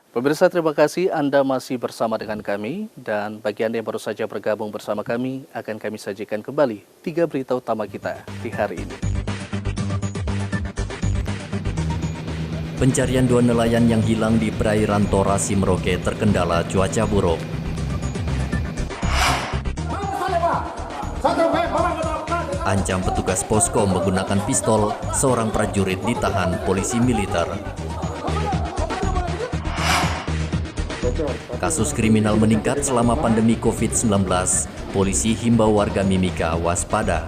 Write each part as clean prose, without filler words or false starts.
Pemirsa, terima kasih Anda masih bersama dengan kami, dan bagi Anda yang baru saja bergabung bersama kami, akan kami sajikan kembali 3 berita utama kita di hari ini. Pencarian 2 nelayan yang hilang di perairan Torasi Merauke terkendala cuaca buruk. Ancam petugas posko menggunakan pistol, seorang prajurit ditahan polisi militer. Kasus kriminal meningkat selama pandemi COVID-19, polisi himbau warga Mimika waspada.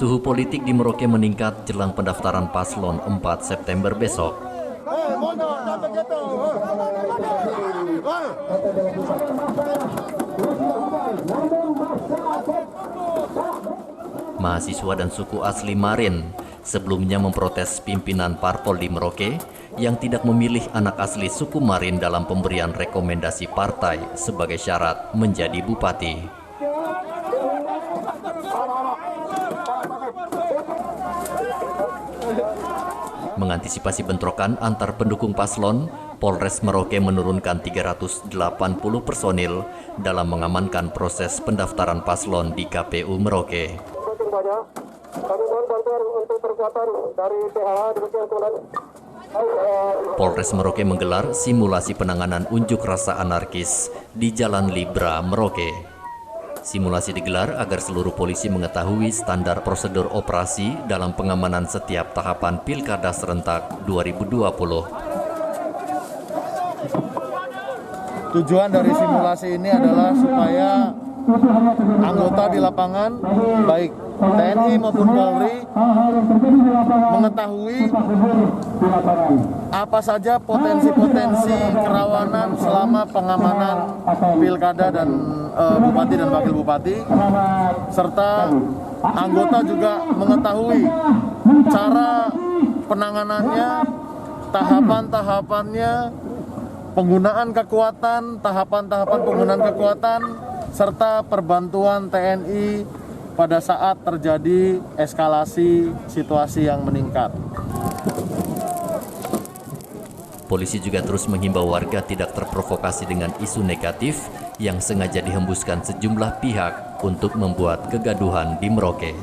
Suhu politik di Merauke meningkat jelang pendaftaran paslon 4 September besok. Mahasiswa dan suku asli Marin sebelumnya memprotes pimpinan parpol di Merauke yang tidak memilih anak asli suku Marin dalam pemberian rekomendasi partai sebagai syarat menjadi bupati. Mengantisipasi bentrokan antar pendukung paslon, Polres Merauke menurunkan 380 personil dalam mengamankan proses pendaftaran paslon di KPU Merauke. Polres Merauke menggelar simulasi penanganan unjuk rasa anarkis di Jalan Libra, Merauke. Simulasi digelar agar seluruh polisi mengetahui standar prosedur operasi dalam pengamanan setiap tahapan Pilkada serentak 2020. Tujuan dari simulasi ini adalah supaya anggota di lapangan, baik TNI maupun Polri, mengetahui apa saja potensi-potensi kerawanan selama pengamanan Pilkada dan Bupati dan Wakil Bupati, serta anggota juga mengetahui cara penanganannya, tahapan-tahapannya, penggunaan kekuatan, tahapan-tahapan penggunaan kekuatan, serta perbantuan TNI pada saat terjadi eskalasi situasi yang meningkat. Polisi juga terus menghimbau warga tidak terprovokasi dengan isu negatif yang sengaja dihembuskan sejumlah pihak untuk membuat kegaduhan di Merauke.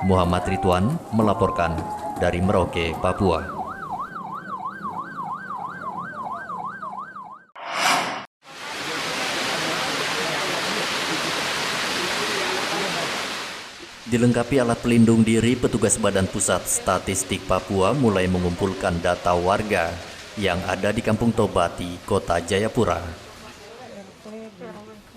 Muhammad Ridwan melaporkan dari Merauke, Papua. Dilengkapi alat pelindung diri, petugas Badan Pusat Statistik Papua mulai mengumpulkan data warga yang ada di Kampung Tobati, Kota Jayapura.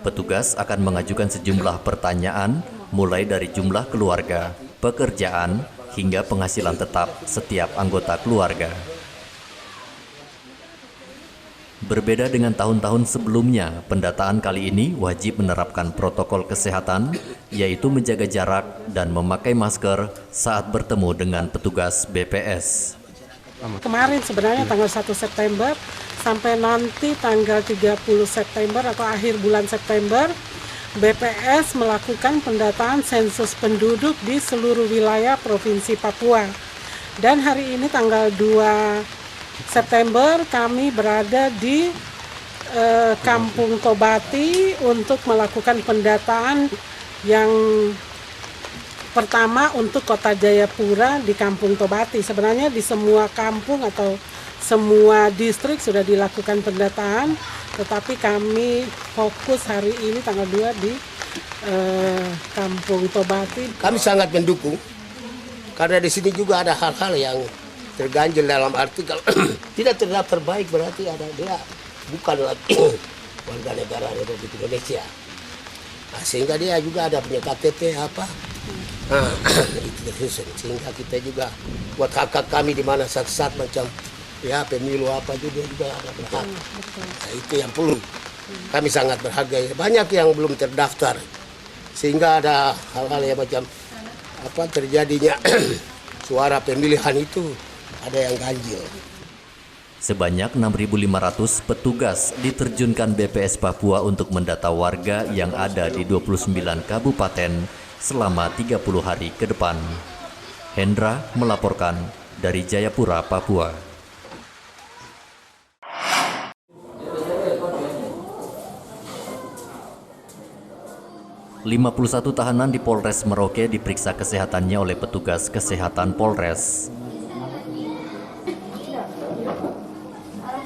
Petugas akan mengajukan sejumlah pertanyaan mulai dari jumlah keluarga, pekerjaan, hingga penghasilan tetap setiap anggota keluarga. Berbeda dengan tahun-tahun sebelumnya, pendataan kali ini wajib menerapkan protokol kesehatan, yaitu menjaga jarak dan memakai masker saat bertemu dengan petugas BPS. Kemarin sebenarnya tanggal 1 September sampai nanti tanggal 30 September atau akhir bulan September, BPS melakukan pendataan sensus penduduk di seluruh wilayah Provinsi Papua. Dan hari ini tanggal 2 September kami berada di Kampung Tobati untuk melakukan pendataan yang pertama untuk Kota Jayapura di Kampung Tobati. Sebenarnya di semua kampung atau semua distrik sudah dilakukan pendataan, tetapi kami fokus hari ini tanggal 2 di Kampung Tobati. Kami sangat mendukung karena di sini juga ada hal-hal yang terganjel dalam arti kalau tidak terdaftar baik berarti ada dia bukan lagi warga negara Republik Indonesia. Nah, sehingga dia juga ada punya KTP apa. Nah, itu tersusun. Sehingga kita juga buat hak kami di mana saat-saat macam ya pemilu apa juga ada berhak. Nah, itu yang perlu. Kami sangat berhargai. Banyak yang belum terdaftar. Sehingga ada hal-hal yang macam apa terjadinya suara pemilihan itu ada yang ganjil. Sebanyak 6.500 petugas diterjunkan BPS Papua untuk mendata warga yang ada di 29 kabupaten selama 30 hari ke depan. Hendra melaporkan dari Jayapura, Papua. ...51 tahanan di Polres Merauke diperiksa kesehatannya oleh petugas kesehatan Polres.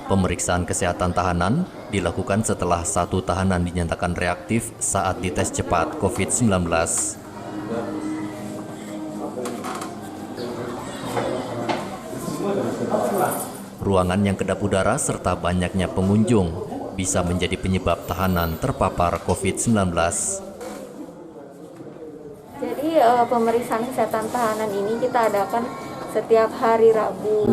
Pemeriksaan kesehatan tahanan dilakukan setelah 1 tahanan dinyatakan reaktif saat dites cepat COVID-19. Ruangan yang kedap udara serta banyaknya pengunjung bisa menjadi penyebab tahanan terpapar COVID-19. Jadi pemeriksaan kesehatan tahanan ini kita adakan setiap hari Rabu.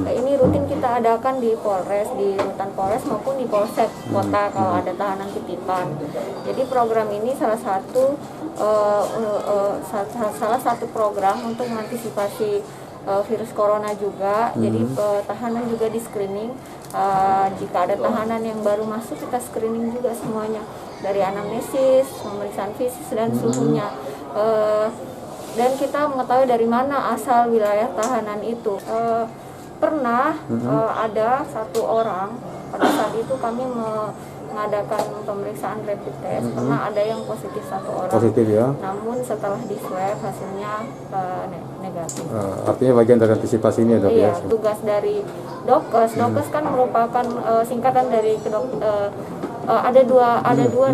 Ini rutin kita adakan di Polres, di rutan Polres maupun di Polsek Kota kalau ada tahanan titipan. Jadi program ini salah satu program untuk mengantisipasi virus corona juga. Jadi tahanan juga di screening. Jika ada tahanan yang baru masuk kita screening juga semuanya dari anamnesis, pemeriksaan fisik dan suhunya. Dan kita mengetahui dari mana asal wilayah tahanan itu. Pernah ada 1 orang, pada saat itu kami mengadakan pemeriksaan rapid test, pernah ada yang positif 1 orang. Positif ya? Namun setelah di swab hasilnya negatif. Artinya bagian dari antisipasi ini ya dok ya? Iya, tugas dari Dokes. Dokes kan merupakan singkatan dari ada dua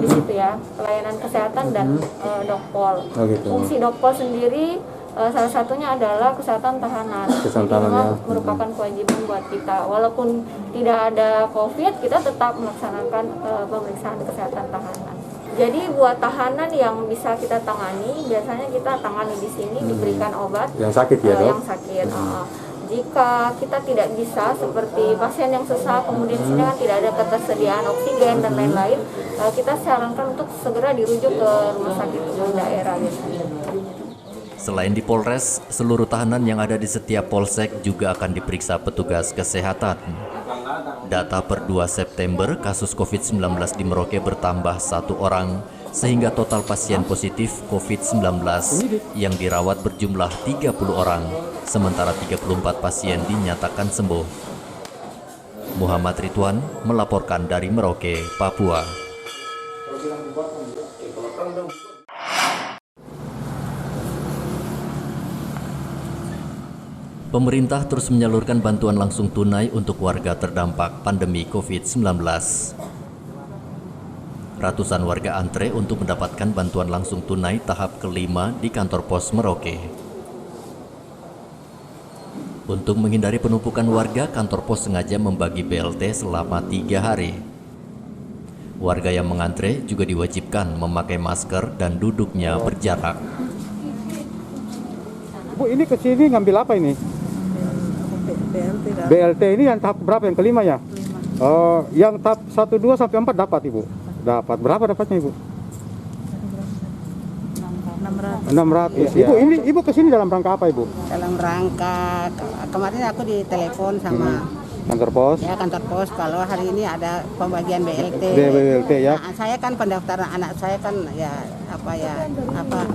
di situ ya, pelayanan kesehatan dan Dokpol. Oh, gitu. Fungsi Dokpol sendiri salah satunya adalah kesehatan tahanan. Kesehatan tahanan, ya. Merupakan kewajiban buat kita. Walaupun tidak ada COVID, kita tetap melaksanakan pemeriksaan kesehatan tahanan. Jadi buat tahanan yang bisa kita tangani, biasanya kita tangani di sini, diberikan obat. Yang sakit ya dok? Yang sakit. Jika kita tidak bisa, seperti pasien yang sesak, kemudian di sini kan tidak ada ketersediaan oksigen dan lain-lain, kita sarankan untuk segera dirujuk ke rumah sakit daerah. Selain di Polres, seluruh tahanan yang ada di setiap polsek juga akan diperiksa petugas kesehatan. Data per 2 September, kasus COVID-19 di Merauke bertambah 1 orang, sehingga total pasien positif COVID-19 yang dirawat berjumlah 30 orang, sementara 34 pasien dinyatakan sembuh. Muhammad Ridwan melaporkan dari Merauke, Papua. Pemerintah terus menyalurkan bantuan langsung tunai untuk warga terdampak pandemi COVID-19. Ratusan warga antre untuk mendapatkan bantuan langsung tunai tahap kelima di kantor pos Merauke. Untuk menghindari penumpukan warga, kantor pos sengaja membagi BLT selama 3 hari. Warga yang mengantre juga diwajibkan memakai masker dan duduknya berjarak. Bu, ini ke sini ngambil apa ini? BLT ini yang tahap berapa? Yang kelima ya? Yang tahap 1, 2 sampai 4 dapat Ibu? Dapat. Berapa dapatnya Ibu? 600 ya. Ibu kesini dalam rangka apa Ibu? Dalam rangka kemarin aku ditelepon sama kantor pos. Ya, kantor pos kalau hari ini ada pembagian BLT. BLT ya. Nah, saya kan pendaftaran anak saya kan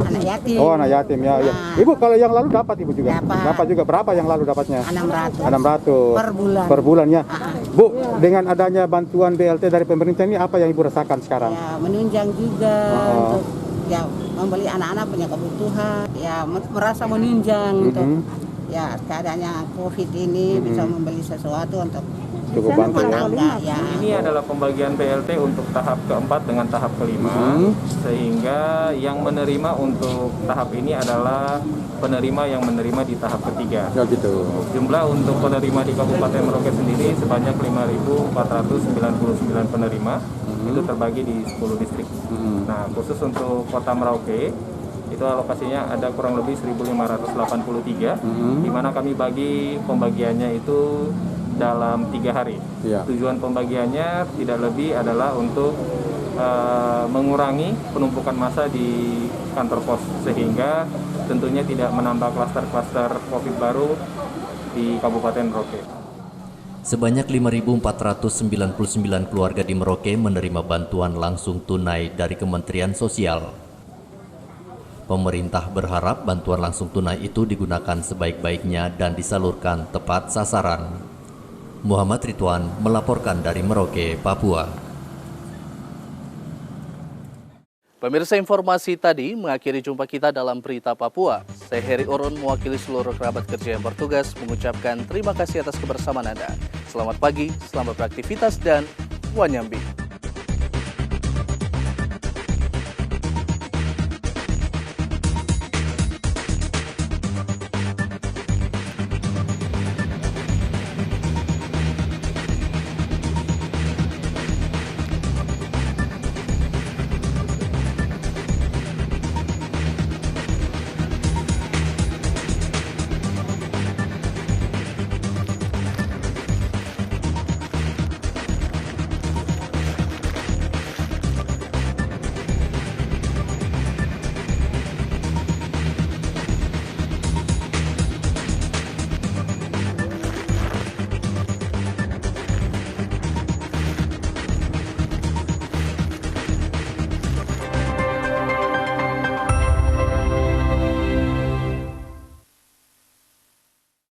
anak yatim. Oh, anak yatim ya. Nah, Ibu kalau yang lalu dapat Ibu juga? Dapat juga. Berapa yang lalu dapatnya? 600 per bulan. Per bulan ya. Bu, dengan adanya bantuan BLT dari pemerintah ini apa yang Ibu rasakan sekarang? Ya, menunjang juga untuk ya membeli anak-anak punya kebutuhan. Ya, merasa menunjang untuk ya keadaannya COVID ini bisa membeli sesuatu untuk cukup bantu ya. Ini adalah pembagian BLT untuk tahap keempat dengan tahap kelima, sehingga yang menerima untuk tahap ini adalah penerima yang menerima di tahap ketiga. Ya gitu. Jumlah untuk penerima di Kabupaten Merauke sendiri sebanyak 5.499 penerima, itu terbagi di 10 distrik. Nah, khusus untuk Kota Merauke, itu alokasinya ada kurang lebih 1.583, di mana kami bagi pembagiannya itu dalam 3 hari. Ya. Tujuan pembagiannya tidak lebih adalah untuk mengurangi penumpukan massa di kantor pos, sehingga tentunya tidak menambah klaster-klaster COVID baru di Kabupaten Merauke. Sebanyak 5.499 keluarga di Merauke menerima bantuan langsung tunai dari Kementerian Sosial. Pemerintah berharap bantuan langsung tunai itu digunakan sebaik-baiknya dan disalurkan tepat sasaran. Muhammad Ridwan melaporkan dari Merauke, Papua. Pemirsa, informasi tadi mengakhiri jumpa kita dalam Berita Papua. Saya Heri Orun mewakili seluruh kerabat kerja yang bertugas mengucapkan terima kasih atas kebersamaan Anda. Selamat pagi, selamat beraktivitas, dan Wanyambi.